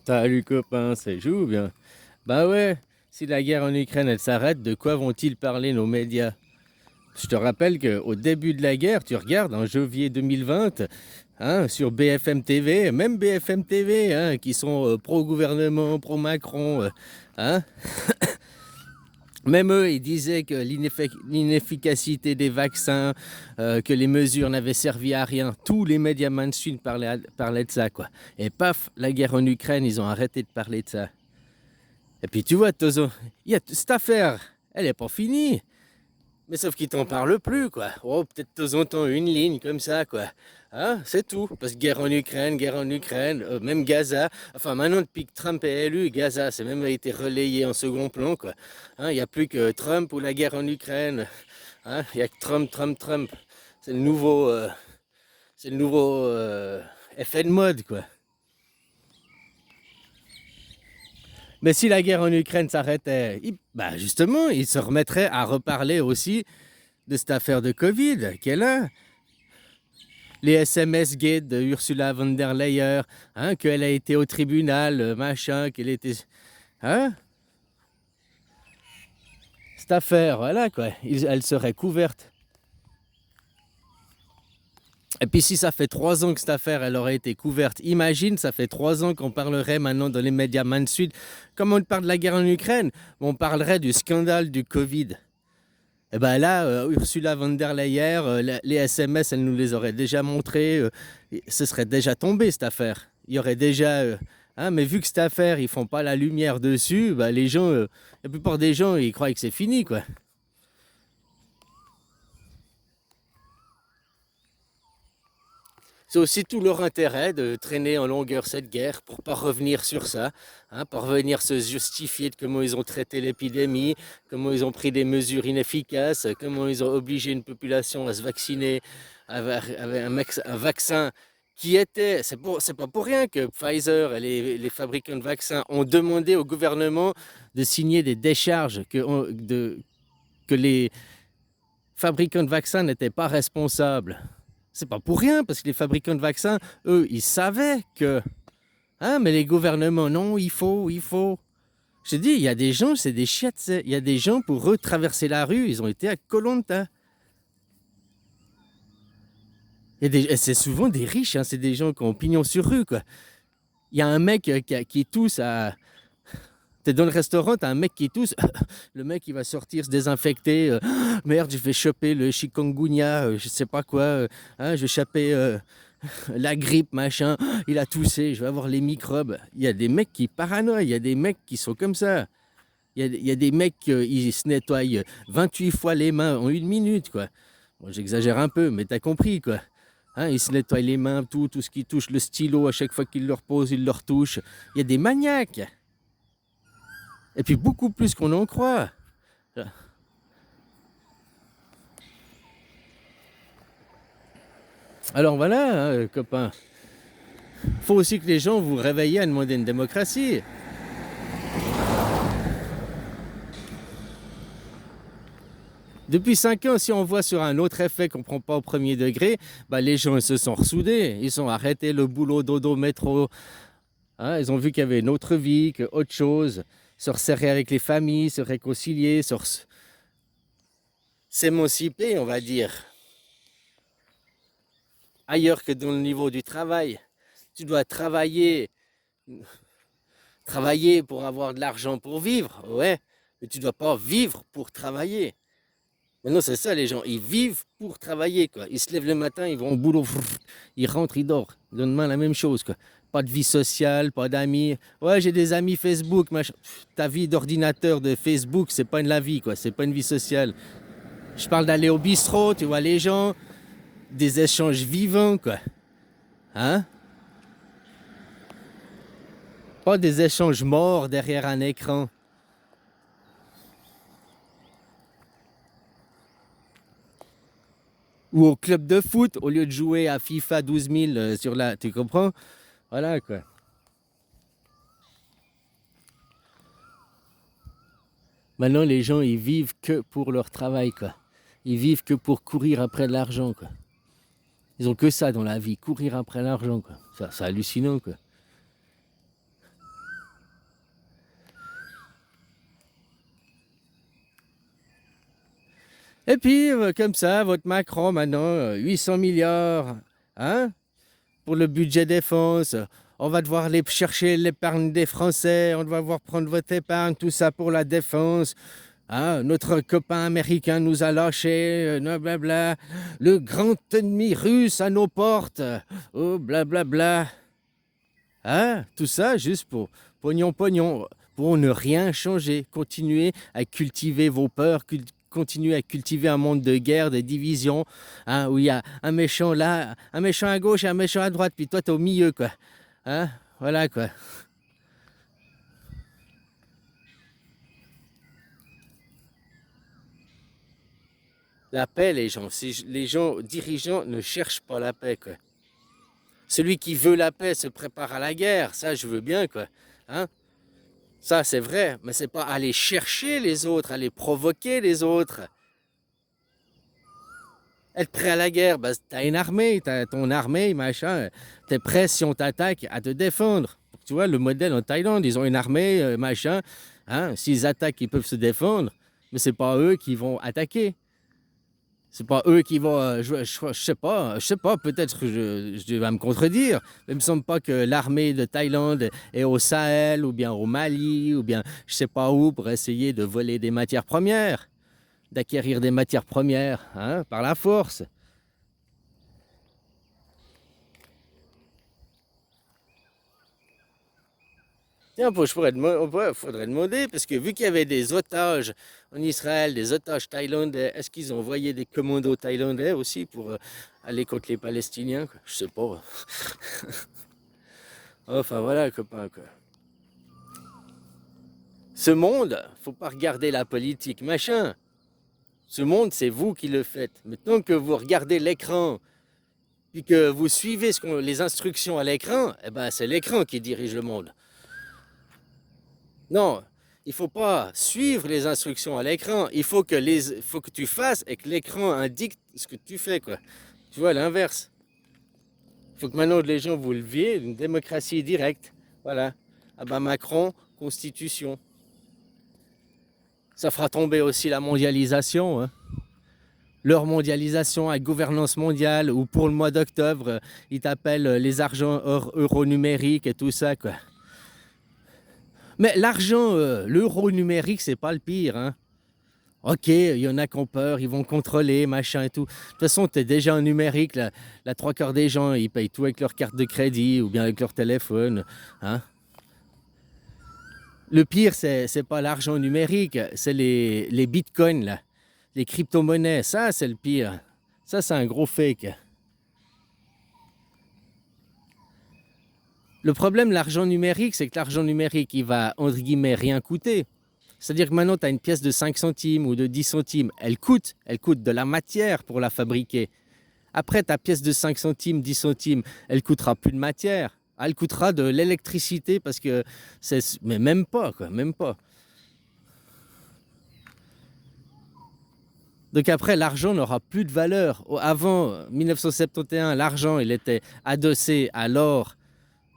Salut copain, ça joue bien. Bah ouais, si la guerre en Ukraine elle s'arrête, de quoi vont-ils parler nos médias? Je te rappelle qu'au début de la guerre, tu regardes en janvier 2020, hein, sur BFM TV, même BFM TV, hein, qui sont pro-gouvernement, pro-Macron, hein, même eux, ils disaient que l'inefficacité des vaccins, que les mesures n'avaient servi à rien. Tous les médias mainstream parlaient de ça, quoi. Et paf, la guerre en Ukraine, ils ont arrêté de parler de ça. Et puis tu vois, Tozo, cette affaire, elle est pas finie. Mais sauf qu'ils t'en parlent plus, quoi. Oh, peut-être de temps en temps une ligne comme ça, quoi. Hein, c'est tout. Parce que guerre en Ukraine, même Gaza. Enfin, maintenant, depuis que Trump est élu, Gaza, c'est même été relayé en second plan, quoi. Hein, il n'y a plus que Trump ou la guerre en Ukraine. Hein, il n'y a que Trump, Trump, Trump. C'est le nouveau, c'est le nouveau effet de mode, quoi. Mais si la guerre en Ukraine s'arrêtait, bah justement, il se remettrait à reparler aussi de cette affaire de Covid qui est là. Les SMS gays de Ursula von der Leyen, hein, qu'elle a été au tribunal, machin, qu'elle était... Hein? Cette affaire, voilà quoi, elle serait couverte. Et puis si ça fait 3 ans que cette affaire, elle aurait été couverte, imagine, ça fait 3 ans qu'on parlerait maintenant dans les médias mainstream, comme on parle de la guerre en Ukraine, on parlerait du scandale du Covid. Et bien là, Ursula von der Leyen, les SMS, elle nous les aurait déjà montrés, ce serait déjà tombé cette affaire. Il y aurait déjà... hein, mais vu que cette affaire, ils font pas la lumière dessus, bah, les gens, la plupart des gens, ils croient que c'est fini, quoi. C'est aussi tout leur intérêt de traîner en longueur cette guerre pour pas revenir sur ça, hein, pour revenir se justifier de comment ils ont traité l'épidémie, comment ils ont pris des mesures inefficaces, comment ils ont obligé une population à se vacciner avec un vaccin qui était, c'est pas pour rien que Pfizer et les fabricants de vaccins ont demandé au gouvernement de signer des décharges que les fabricants de vaccins n'étaient pas responsables. C'est pas pour rien, parce que les fabricants de vaccins, eux, ils savaient que... Hein, mais les gouvernements, non, il faut, il faut. Je te dis, il y a des gens, c'est des chiottes. Il y a des gens, pour eux, traverser la rue, ils ont été à Koh Lanta. Et c'est souvent des riches, hein, c'est des gens qui ont pignon sur rue, quoi. Il y a un mec qui tousse à... T'es dans le restaurant, t'as un mec qui tousse, le mec il va sortir se désinfecter, merde je vais choper le chikungunya, je sais pas quoi, hein, je vais choper la grippe machin, il a toussé, je vais avoir les microbes. Il y a des mecs qui paranoïent, il y a des mecs qui sont comme ça. Il y a des mecs qui se nettoient 28 fois les mains en 1 minute, quoi. Bon, j'exagère un peu, mais t'as compris, quoi. Hein, ils se nettoient les mains, tout ce qui touche le stylo, à chaque fois qu'ils le reposent, ils le retouchent. Il y a des maniaques. Et puis beaucoup plus qu'on en croit. Alors voilà, hein, copains. Faut aussi que les gens vous réveillent à demander une démocratie. Depuis 5 ans, si on voit sur un autre effet qu'on ne prend pas au premier degré, bah les gens ils se sont ressoudés. Ils ont arrêté le boulot, dodo, métro. Hein, ils ont vu qu'il y avait une autre vie, autre chose. Se resserrer avec les familles, se réconcilier, s'émanciper, on va dire. Ailleurs que dans le niveau du travail. Tu dois travailler pour avoir de l'argent pour vivre, ouais, mais tu dois pas vivre pour travailler. Maintenant, c'est ça, les gens, ils vivent pour travailler, quoi. Ils se lèvent le matin, ils vont au boulot, ils rentrent, ils dorment. Le lendemain, la même chose, quoi. Pas de vie sociale, pas d'amis. Ouais, j'ai des amis Facebook, machin. Ta vie d'ordinateur de Facebook, c'est pas la vie, quoi. C'est pas une vie sociale. Je parle d'aller au bistrot, tu vois, les gens, des échanges vivants, quoi. Hein? Pas des échanges morts derrière un écran. Ou au club de foot, au lieu de jouer à FIFA 12 000 sur la... Tu comprends? Voilà, quoi. Maintenant, les gens, ils vivent que pour leur travail, quoi. Ils vivent que pour courir après de l'argent, quoi. Ils ont que ça dans la vie, courir après l'argent, quoi. Ça, c'est hallucinant, quoi. Et puis, comme ça, votre Macron, maintenant, 800 milliards, hein, pour le budget défense. On va devoir aller chercher l'épargne des Français, on va devoir prendre votre épargne, tout ça pour la défense. Hein, notre copain américain nous a lâchés, blablabla. Le grand ennemi russe à nos portes, oh blablabla. Hein, tout ça juste pour pognon, pognon, pour ne rien changer. Continuer à cultiver vos peurs, continuer à cultiver un monde de guerre, de division, hein, où il y a un méchant là, un méchant à gauche et un méchant à droite, puis toi t'es au milieu, quoi. Hein, voilà, quoi. La paix, les gens, si les gens dirigeants ne cherchent pas la paix, quoi. Celui qui veut la paix se prépare à la guerre, ça je veux bien, quoi. Hein? Ça c'est vrai, mais c'est pas aller chercher les autres, aller provoquer les autres. Être prêt à la guerre, bah, t'as une armée, t'as ton armée, machin, t'es prêt si on t'attaque à te défendre. Tu vois, le modèle en Thaïlande, ils ont une armée, machin, hein, s'ils attaquent, ils peuvent se défendre, mais c'est pas eux qui vont attaquer. C'est pas eux qui vont. Je sais pas, peut-être que je vais me contredire, mais il me semble pas que l'armée de Thaïlande est au Sahel, ou bien au Mali, ou bien je sais pas où, pour essayer de voler des matières premières, d'acquérir des matières premières, hein, par la force. Tiens, faudrait demander, parce que vu qu'il y avait des otages en Israël, des otages thaïlandais, est-ce qu'ils ont envoyé des commandos thaïlandais aussi pour aller contre les Palestiniens, quoi? Je sais pas. Enfin voilà, copain, quoi. Ce monde, faut pas regarder la politique, machin. Ce monde, c'est vous qui le faites. Maintenant que vous regardez l'écran, puis que vous suivez les instructions à l'écran, eh ben, c'est l'écran qui dirige le monde. Non, il faut pas suivre les instructions à l'écran. Faut que tu fasses et que l'écran indique ce que tu fais, quoi. Tu vois, l'inverse. Il faut que maintenant les gens vous leviez une démocratie directe. Voilà. Ah ben Macron, constitution. Ça fera tomber aussi la mondialisation, hein. Leur mondialisation à gouvernance mondiale, ou pour le mois d'octobre, ils t'appellent les argents hors euro numérique et tout ça, quoi. Mais l'argent, l'euro numérique, c'est pas le pire, hein. Ok, il y en a qui ont peur, ils vont contrôler, machin et tout. De toute façon, tu es déjà en numérique, la trois quarts des gens, ils payent tout avec leur carte de crédit ou bien avec leur téléphone, hein. Le pire, c'est pas l'argent numérique, c'est les bitcoins, là. Les crypto-monnaies, ça, c'est le pire. Ça, c'est un gros fake. Le problème, l'argent numérique, c'est que l'argent numérique, il va, entre guillemets, rien coûter. C'est-à-dire que maintenant, tu as une pièce de 5 centimes ou de 10 centimes. Elle coûte de la matière pour la fabriquer. Après, ta pièce de 5 centimes, 10 centimes, elle coûtera plus de matière. Elle coûtera de l'électricité parce que c'est... Mais même pas, quoi, même pas. Donc après, l'argent n'aura plus de valeur. Avant 1971, l'argent, il était adossé à l'or.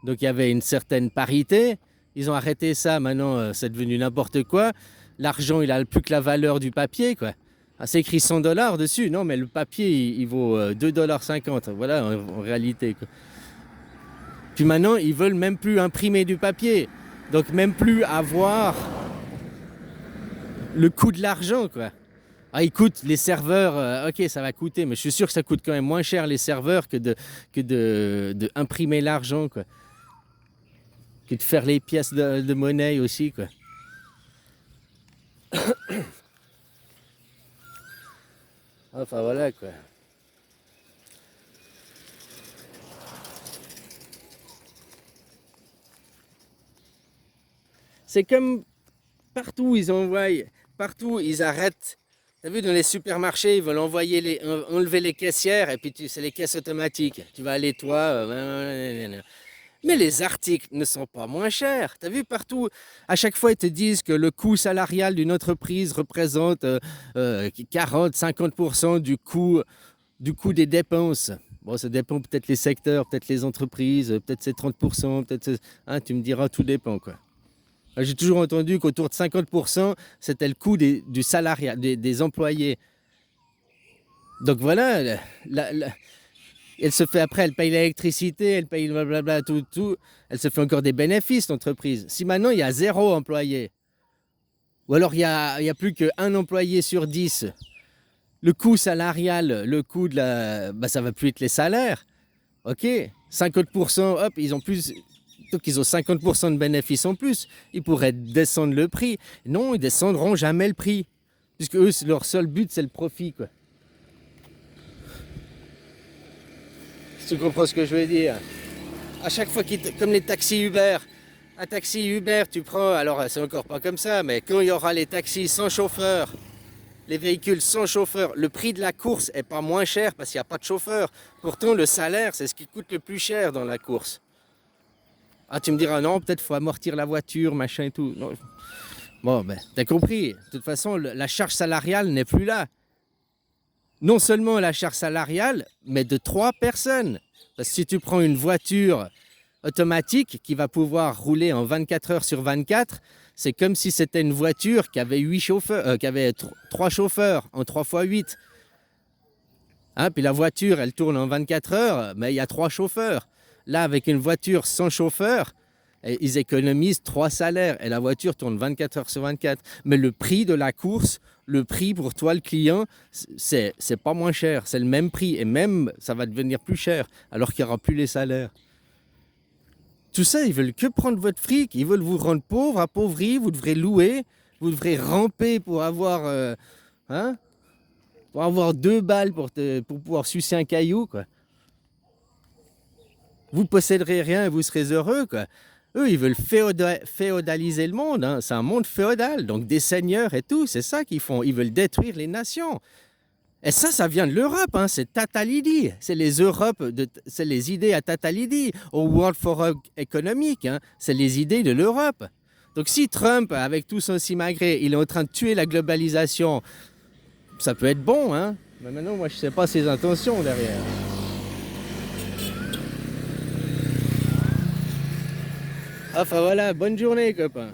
Donc il y avait une certaine parité. Ils ont arrêté ça, maintenant c'est devenu n'importe quoi. L'argent, il a plus que la valeur du papier, quoi. Ah, c'est écrit 100 dollars dessus, non, mais le papier, il vaut 2,50 $. Voilà, en réalité, quoi. Puis maintenant, ils veulent même plus imprimer du papier. Donc même plus avoir le coût de l'argent, quoi. Ah, il coûte les serveurs, ok, ça va coûter, mais je suis sûr que ça coûte quand même moins cher les serveurs que de imprimer l'argent, quoi. Que de faire les pièces de monnaie aussi, quoi. Enfin voilà, quoi. C'est comme partout où ils envoient, partout ils arrêtent. T'as vu, dans les supermarchés, ils veulent enlever les caissières et puis c'est les caisses automatiques. Tu vas aller toi. Mais les articles ne sont pas moins chers. Tu as vu partout, à chaque fois, ils te disent que le coût salarial d'une entreprise représente 40-50% du coût des dépenses. Bon, ça dépend peut-être les secteurs, peut-être les entreprises, peut-être c'est 30%, hein, tu me diras, tout dépend, quoi. J'ai toujours entendu qu'autour de 50%, c'était le coût du salariat, des employés. Donc voilà, elle se fait après, elle paye l'électricité, elle paye blablabla, tout. Elle se fait encore des bénéfices, l'entreprise. Si maintenant il y a 0 employé, ou alors il y a plus qu'un employé sur 10, le coût salarial, le coût de la. Bah, ça va plus être les salaires. Ok, 50%, hop, ils ont plus. Donc ils ont 50% de bénéfices en plus. Ils pourraient descendre le prix. Non, ils descendront jamais le prix. Puisque eux, leur seul but, c'est le profit, quoi. Si tu comprends ce que je veux dire. À chaque fois, comme les taxis Uber. Un taxi Uber, tu prends, alors c'est encore pas comme ça, mais quand il y aura les taxis sans chauffeur, les véhicules sans chauffeur, le prix de la course est pas moins cher parce qu'il n'y a pas de chauffeur. Pourtant, le salaire, c'est ce qui coûte le plus cher dans la course. Ah, tu me diras, non, peut-être faut amortir la voiture, machin et tout. Non. Bon, ben, t'as compris. De toute façon, la charge salariale n'est plus là. Non seulement la charge salariale, mais de 3 personnes. Parce que si tu prends une voiture automatique qui va pouvoir rouler en 24 heures sur 24, c'est comme si c'était une voiture qui avait 8 chauffeurs, qui avait 3 chauffeurs en 3 fois 8. Hein, puis la voiture, elle tourne en 24 heures, mais il y a 3 chauffeurs. Là, avec une voiture sans chauffeur, ils économisent 3 salaires et la voiture tourne 24 heures sur 24. Mais le prix de la course, le prix pour toi, le client, c'est pas moins cher. C'est le même prix et même, ça va devenir plus cher alors qu'il n'y aura plus les salaires. Tout ça, ils veulent que prendre votre fric. Ils veulent vous rendre pauvre, appauvri. Vous devrez louer. Vous devrez ramper pour avoir, hein, pour avoir 2 balles pour pouvoir sucer un caillou, quoi. Vous posséderez rien et vous serez heureux, quoi. Eux, ils veulent féodaliser le monde. Hein. C'est un monde féodal, donc des seigneurs et tout. C'est ça qu'ils font. Ils veulent détruire les nations. Et ça vient de l'Europe, hein, c'est Tatalidi. C'est les c'est les idées à Tatalidi, au World Forum économique. Hein, c'est les idées de l'Europe. Donc si Trump, avec tout son simagré, il est en train de tuer la globalisation, ça peut être bon, hein. Mais maintenant, moi, je ne sais pas ses intentions derrière. Enfin voilà, bonne journée, copain.